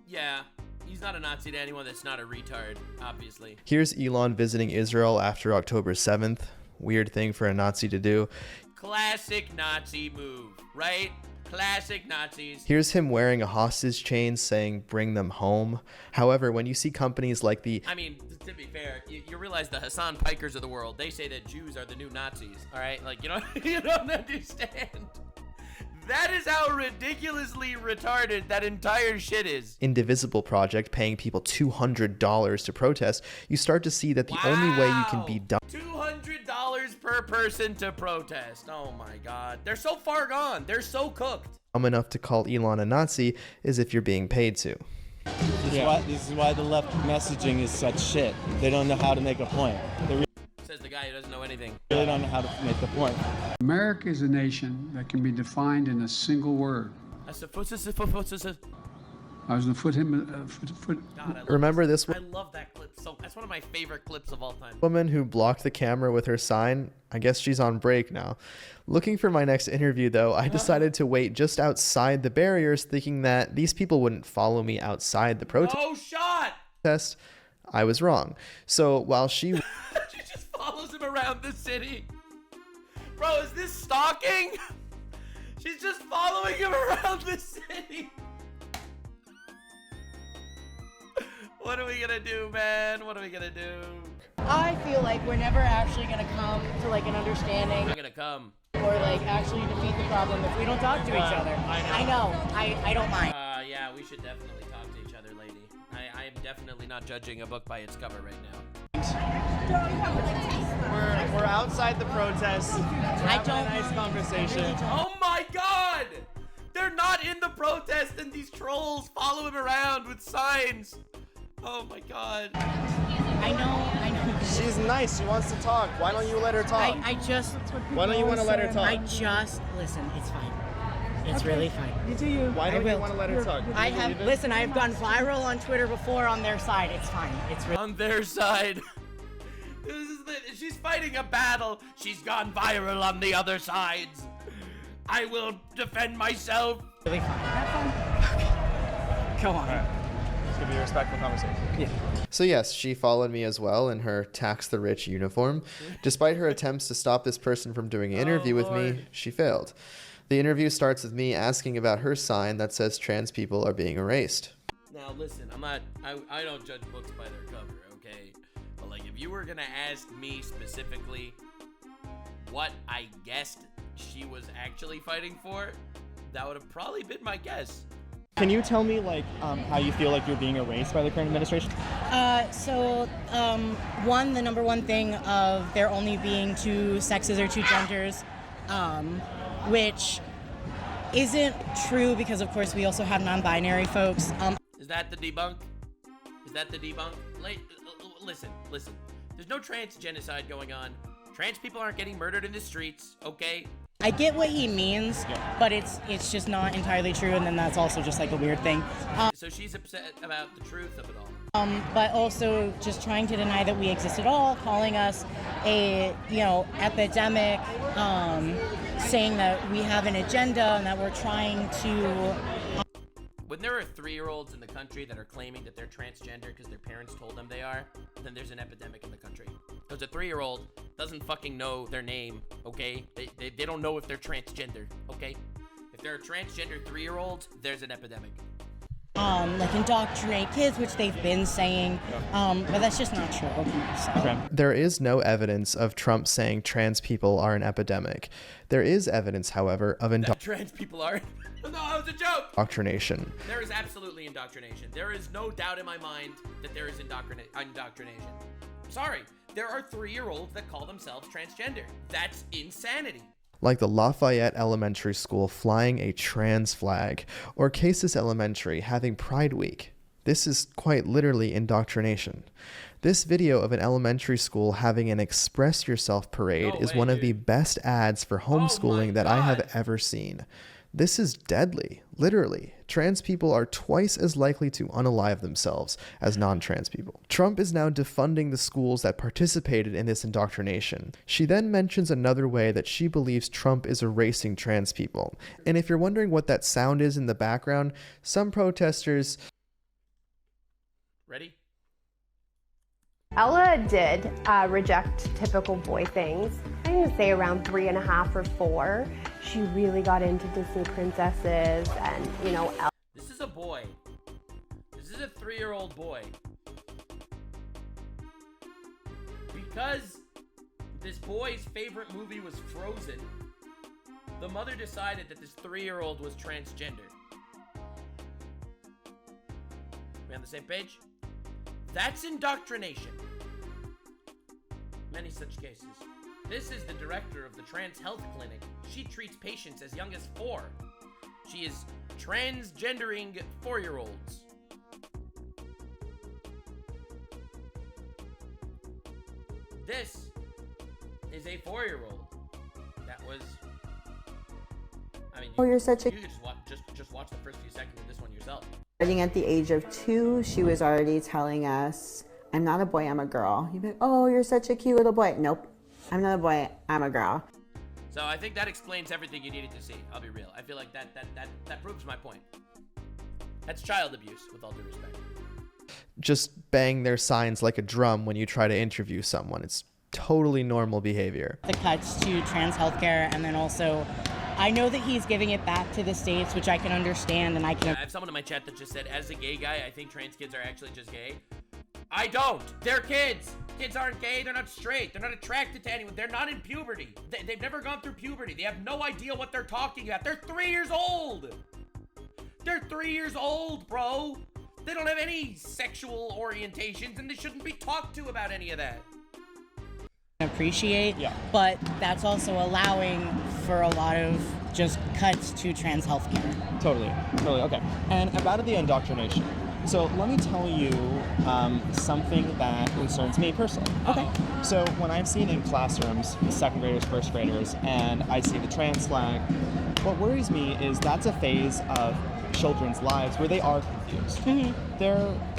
Yeah, he's not a Nazi to anyone that's not a retard, obviously. Here's Elon visiting Israel after October 7th. Weird thing for a Nazi to do. Classic Nazi move, right? Classic Nazis. Here's him wearing a hostage chain saying, bring them home. However, when you see companies like the... I mean, to be fair, you realize the Hasan Pikers of the world, they say that Jews are the new Nazis, all right? Like, you don't understand. That is how ridiculously retarded that entire shit is. Indivisible project paying people $200 to protest, you start to see that the only way you can be done... $200 per person to protest. Oh my god. They're so far gone. They're so cooked. Enough to call Elon a Nazi is if you're being paid to. This is why the left messaging is such shit. They don't know how to make a point. Says the guy who doesn't know anything. They really don't know how to make the point. America is a nation that can be defined in a single word. I was going to foot him. God, Remember this I love that clip. So that's one of my favorite clips of all time. woman who blocked the camera with her sign? I guess she's on break now. Looking for my next interview, though, I decided to wait just outside the barriers, thinking that these people wouldn't follow me outside the protest. Oh, shot! I was wrong. So while she She just follows him around the city. Bro, is this stalking? She's just following him around the city. What are we gonna do, man? What are we gonna do? I feel like we're never actually gonna come to like an understanding. We're gonna come. Or like actually defeat the problem if we don't talk to each other. I know. I don't mind. Yeah, we should definitely talk to each other, lady. I am definitely not judging a book by its cover right now. We're outside the protest. I don't. Nice conversation. Oh my God! They're not in the protest, and these trolls follow him around with signs. Oh my God. I know. She's nice. She wants to talk. Why don't you let her talk? I just. Why don't you want to let her talk? I just listen. It's fine. It's really fine. You do you. Why don't you want to let her talk? I have. Listen, I've gone viral on Twitter before on their side. It's fine. It's really. On their side. She's fighting a battle. She's gone viral on the other sides. I will defend myself. Really fine. Have fun. Come on. All right. It's gonna be a respectful conversation. Yeah. So yes, she followed me as well in her tax the rich uniform. Despite her attempts to stop this person from doing an interview with me, she failed. The interview starts with me asking about her sign that says trans people are being erased. Now listen, I don't judge books by their cover, okay? But like, if you were gonna ask me specifically what I guessed she was actually fighting for, that would have probably been my guess. Can you tell me like how you feel like you're being erased by the current administration? One, the number one thing of there only being two sexes or two genders, which isn't true because of course we also have non-binary folks. Is that the debunk? Is that the debunk? Listen. There's no trans genocide going on. Trans people aren't getting murdered in the streets, okay? I get what he means, but it's just not entirely true, and then that's also just like a weird thing. So she's upset about the truth of it all. But also just trying to deny that we exist at all, calling us a, epidemic, saying that we have an agenda and that we're trying to... When there are 3-year-olds in the country that are claiming that they're transgender because their parents told them they are, then there's an epidemic in the country. Because a 3-year-old doesn't fucking know their name, okay? They don't know if they're transgender, okay? If they're a transgender 3-year-old, there's an epidemic. Like indoctrinate kids, which they've been saying, but that's just not true. So. There is no evidence of Trump saying trans people are an epidemic. There is evidence, however, of trans people are. No, that was a joke. Indoctrination. There is absolutely indoctrination. There is no doubt in my mind that there is indoctrination. Sorry, there are 3-year-olds that call themselves transgender. That's insanity. Like the Lafayette Elementary School flying a trans flag, or Casas Elementary having Pride Week. This is quite literally indoctrination. This video of an elementary school having an Express Yourself parade is one of the best ads for homeschooling that I have ever seen. This is deadly, literally. Trans people are twice as likely to unalive themselves as non-trans people. Trump is now defunding the schools that participated in this indoctrination. She then mentions another way that she believes Trump is erasing trans people. And if you're wondering what that sound is in the background, some protesters... Ready? Ella did reject typical boy things. I would say around 3.5 or 4. She really got into Disney princesses and, Ella. This is a boy. This is a 3-year-old boy. Because this boy's favorite movie was Frozen, the mother decided that this 3-year-old was transgender. We on the same page? That's indoctrination. Many such cases. This is the director of the Trans Health Clinic. She treats patients as young as 4. She is transgendering 4-year-olds. This is a 4-year-old. That was... I mean, you're such a... You could just watch the first few seconds of this one yourself. Starting at the age of 2, she was already telling us, I'm not a boy, I'm a girl. You'd be like, oh, you're such a cute little boy. Nope, I'm not a boy, I'm a girl. So I think that explains everything you needed to see. I'll be real. I feel like that proves my point. That's child abuse, with all due respect. Just bang their signs like a drum when you try to interview someone. It's totally normal behavior. The cuts to trans healthcare, and then also, I know that he's giving it back to the states, which I can understand, and I can... I have someone in my chat that just said, as a gay guy, I think trans kids are actually just gay. I don't. They're kids. Kids aren't gay. They're not straight. They're not attracted to anyone. They're not in puberty. They've never gone through puberty. They have no idea what they're talking about. They're 3 years old. They're 3 years old, bro. They don't have any sexual orientations, and they shouldn't be talked to about any of that. Appreciate, but that's also allowing for a lot of just cuts to trans healthcare. Totally, okay. And about the indoctrination. So let me tell you something that concerns me personally. Okay. So when I'm seen in classrooms, second graders, first graders, and I see the trans flag, what worries me is that's a phase of children's lives where they are confused.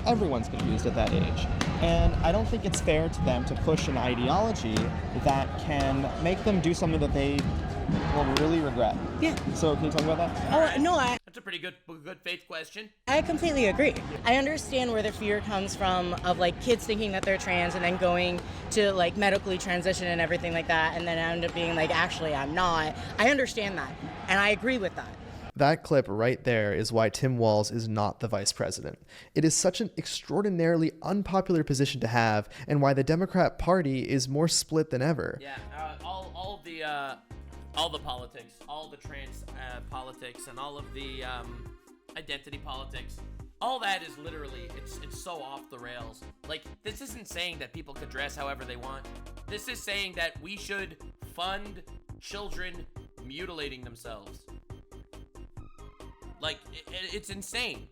Everyone's confused at that age. And I don't think it's fair to them to push an ideology that can make them do something that they will really regret. Yeah. So can you tell me about that? Oh, no, That's a pretty good faith question. I completely agree. I understand where the fear comes from of like kids thinking that they're trans and then going to like medically transition and everything like that, and then end up being like, actually, I'm not. I understand that, and I agree with that. That clip right there is why Tim Walz is not the vice president. It is such an extraordinarily unpopular position to have, and why the Democrat Party is more split than ever. Yeah, all the politics, all the trans politics, and all of the identity politics, all that is literally, it's so off the rails. Like, this isn't saying that people could dress however they want. This is saying that we should fund children mutilating themselves. Like, it's insane.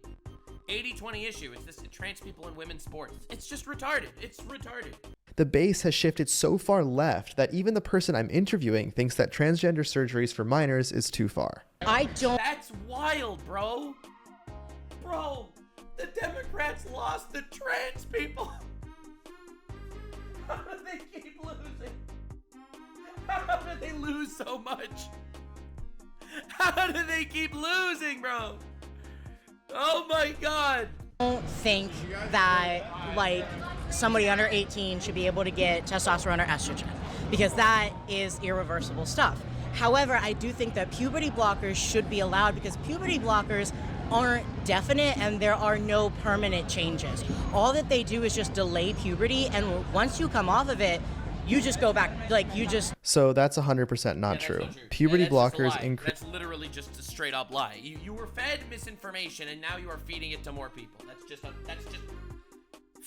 80-20 issue. It's this trans people in women's sports. It's just retarded. It's retarded. The base has shifted so far left that even the person I'm interviewing thinks that transgender surgeries for minors is too far. That's wild, bro. Bro, the Democrats lost the trans people. How do they keep losing? How do they lose so much? How do they keep losing, bro? Oh my God. I don't think that like somebody under 18 should be able to get testosterone or estrogen, because that is irreversible stuff. However, I do think that puberty blockers should be allowed, because puberty blockers aren't definite and there are no permanent changes. All that they do is just delay puberty, and once you come off of it, you just go back, like you just... So that's 100% not true. Puberty blockers increase... That's literally just a straight up lie. You were fed misinformation and now you are feeding it to more people. That's just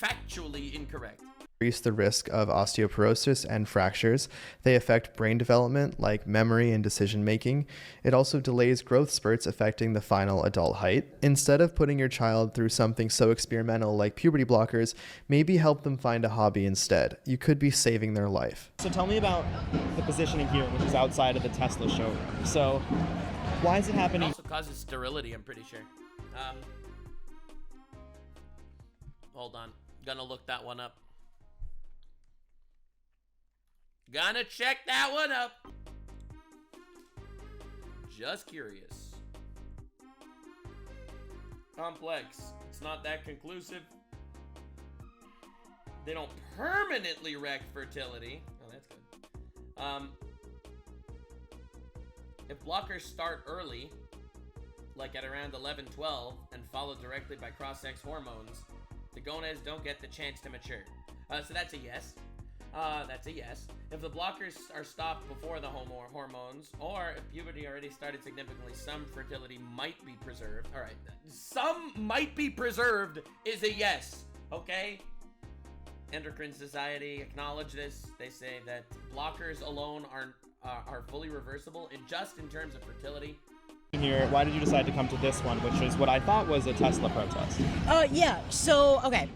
factually incorrect. Increase the risk of osteoporosis and fractures. They affect brain development like memory and decision making. It also delays growth spurts affecting the final adult height. Instead of putting your child through something so experimental like puberty blockers, maybe help them find a hobby instead. You could be saving their life. So tell me about the positioning here, which is outside of the Tesla showroom. So why is it happening? It also causes sterility, I'm pretty sure. Hold on. Gonna look that one up. Gonna check that one up. Just curious. Complex. It's not that conclusive. They don't permanently wreck fertility. Oh, that's good. If blockers start early, like at around 11-12, and followed directly by cross-sex hormones, the gonads don't get the chance to mature. So that's a yes. That's a yes. If the blockers are stopped before the hormones, or if puberty already started significantly, some fertility might be preserved. All right, some might be preserved is a yes, okay? Endocrine Society acknowledge this. They say that blockers alone are fully reversible, just in terms of fertility. Here, why did you decide to come to this one, which is what I thought was a Tesla protest? Yeah, so, okay.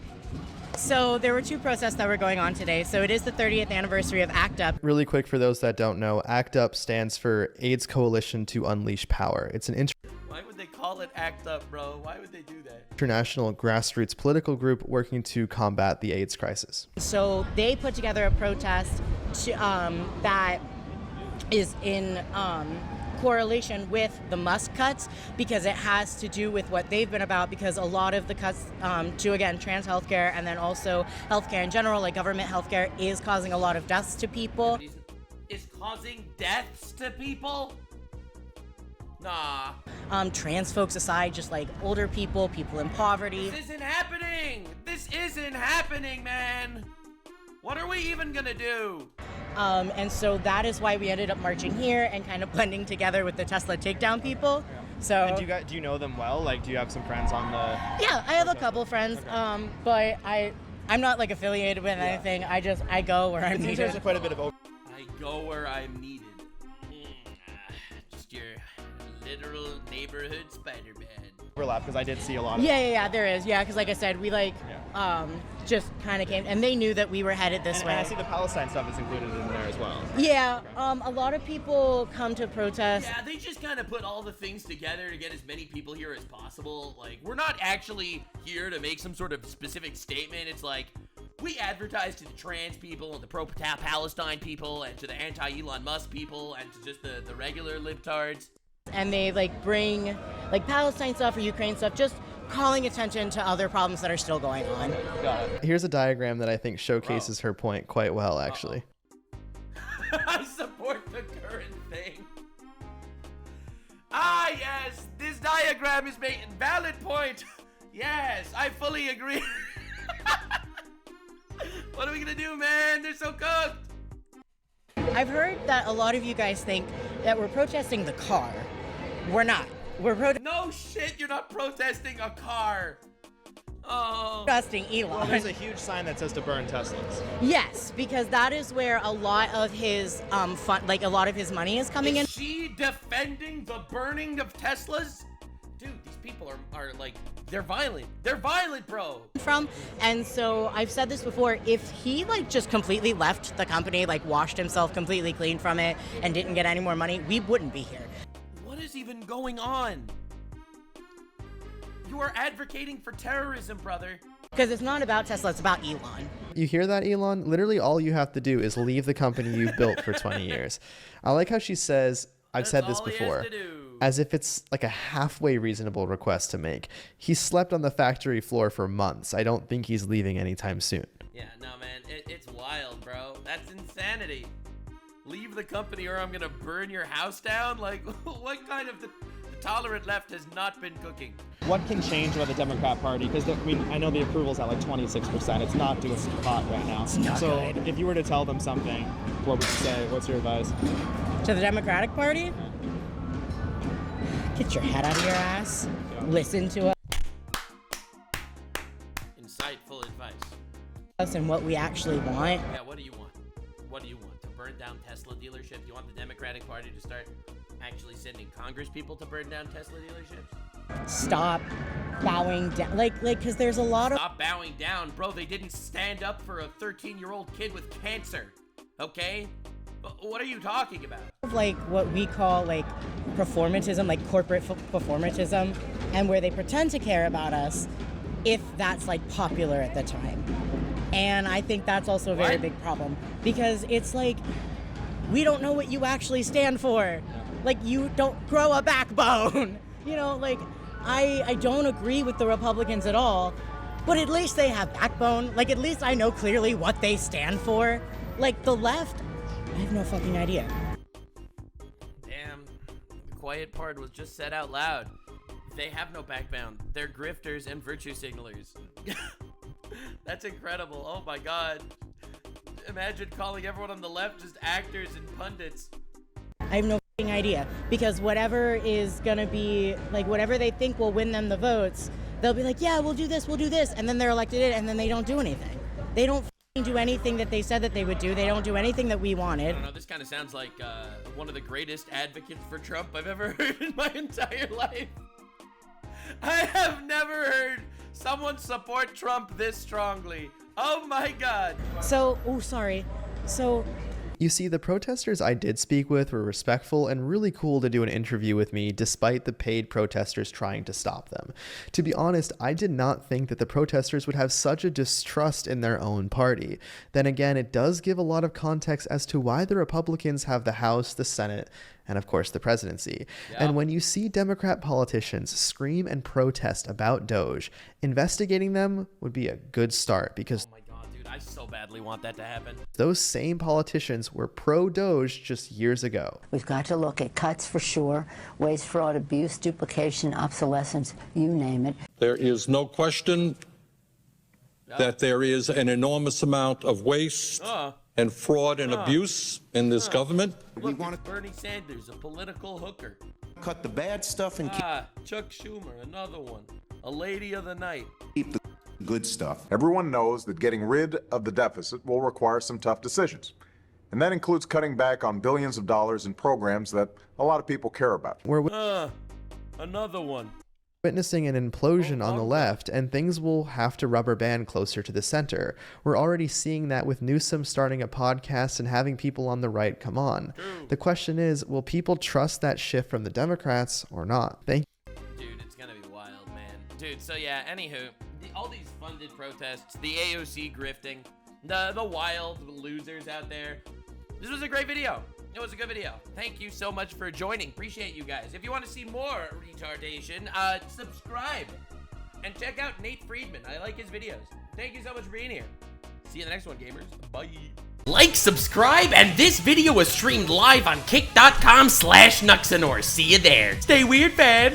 So there were two protests that were going on today. So it is the 30th anniversary of ACT UP. Really quick for those that don't know, ACT UP stands for AIDS Coalition to Unleash Power. It's an Why would they call call it ACT UP, bro? Why would they do that? International grassroots political group working to combat the AIDS crisis. So they put together a protest that is in correlation with the Musk cuts, because it has to do with what they've been about, because a lot of the cuts to, again, trans healthcare and then also healthcare in general, like government healthcare, is causing a lot of deaths to people. Is causing deaths to people? Nah. Trans folks aside, just like older people, people in poverty. This isn't happening! This isn't happening, man! What are we even gonna do? And so that is why we ended up marching here and kind of blending together with the Tesla takedown people. So. And do you know them well? Like, do you have some friends on the? Yeah, I have a couple friends, okay. But I'm not like affiliated with anything. I go where I'm needed. There's quite a bit of. I go where I'm needed. Just your literal neighborhood Spider-Man. Overlap, because I did see a lot of. Yeah, there is. Yeah, because like I said, we just kind of came, and they knew that we were headed this way. And I see the Palestine stuff is included in there as well. Yeah, a lot of people come to protest. Yeah, they just kind of put all the things together to get as many people here as possible. Like, we're not actually here to make some sort of specific statement. It's like, we advertise to the trans people and the pro-Palestine people and to the anti-Elon Musk people and to just the regular libtards. And they bring Palestine stuff or Ukraine stuff, just calling attention to other problems that are still going on. Here's a diagram that I think showcases her point quite well, actually. I support the current thing. Ah, yes, this diagram is making valid point. Yes, I fully agree. What are we gonna do, man? They're so cooked. I've heard that a lot of you guys think that we're protesting the car. We're not. We're no shit, you're not protesting a car. Oh. Protesting Elon. Well, there's a huge sign that says to burn Teslas. Yes, because that is where a lot of his a lot of his money is coming in. Is she defending the burning of Teslas? Dude, these people are like, they're violent. They're violent, bro. And so I've said this before, if he just completely left the company, washed himself completely clean from it and didn't get any more money, we wouldn't be here. What is even going on? You are advocating for terrorism, brother. Because it's not about Tesla, it's about Elon. You hear that, Elon? Literally all you have to do is leave the company you've built for 20 years. I like how she says, I've said this before, as if it's like a halfway reasonable request to make. He slept on the factory floor for months. I don't think he's leaving anytime soon. Yeah, no, man, it's wild, bro. That's insanity. Leave the company or I'm gonna burn your house down? Like, what kind of the tolerant left has not been cooking? What can change about the Democrat Party? Because I know the approval's at 26%. It's not doing hot right now. So good. If you were to tell them something, what would you say? What's your advice? To the Democratic Party? Get your head out of your ass. Yeah. Listen to us. Insightful advice. And what we actually want. Yeah, what do you want? What do you want? To burn down Tesla dealerships? You want the Democratic Party to start actually sending Congress people to burn down Tesla dealerships? Stop bowing down. Because there's a lot of... Stop bowing down. Bro, they didn't stand up for a 13-year-old kid with cancer. Okay? What are you talking about? What we call performatism, corporate performatism, and where they pretend to care about us if that's popular at the time. And I think that's also a very big problem, because it's we don't know what you actually stand for. You don't grow a backbone. I don't agree with the Republicans at all, but at least they have backbone. At least I know clearly what they stand for. The left, I have no fucking idea. Damn, the quiet part was just said out loud. They have no backbone. They're grifters and virtue signalers. That's incredible. Oh my god. Imagine calling everyone on the left just actors and pundits. I have no fucking idea, because whatever is gonna be, whatever they think will win them the votes, they'll be yeah, we'll do this, and then they're elected in, and then they don't do anything. They don't do anything that they said that they would do. They don't do anything that we wanted. I don't know, this kind of sounds like one of the greatest advocates for Trump I've ever heard in my entire life. I have never heard someone support Trump this strongly. Oh my god. So, You see, the protesters I did speak with were respectful and really cool to do an interview with me despite the paid protesters trying to stop them. To be honest, I did not think that the protesters would have such a distrust in their own party. Then again, it does give a lot of context as to why the Republicans have the House, the Senate, and of course the presidency. And when you see Democrat politicians scream and protest about Doge, investigating them would be a good start because I so badly want that to happen. those same politicians were pro-Doge just years ago. We've got to look at cuts for sure, waste, fraud, abuse, duplication, obsolescence, you name it. There is no question that there is an enormous amount of waste and fraud and abuse in this government. Look, it's Bernie Sanders, a political hooker. Cut the bad stuff and Chuck Schumer, another one. A lady of the night. keep the good stuff. Everyone knows that getting rid of the deficit will require some tough decisions. And that includes cutting back on billions of dollars in programs that a lot of people care about. Another one. Witnessing an implosion on the left, and things will have to rubber band closer to the center. We're already seeing that with Newsom starting a podcast and having people on the right come on. The question is, will people trust that shift from the Democrats or not? Thank you. Dude, it's gonna be wild, man. Dude, so yeah, anywho, all these funded protests, the AOC grifting, the wild losers out there. This was a great video. It was a good video. Thank you so much for joining. Appreciate you guys. If you want to see more retardation, subscribe. And check out Nate Friedman. I like his videos. Thank you so much for being here. See you in the next one, gamers. Bye. Like, subscribe, and this video was streamed live on kick.com/Nuxanor. See you there. Stay weird, fan.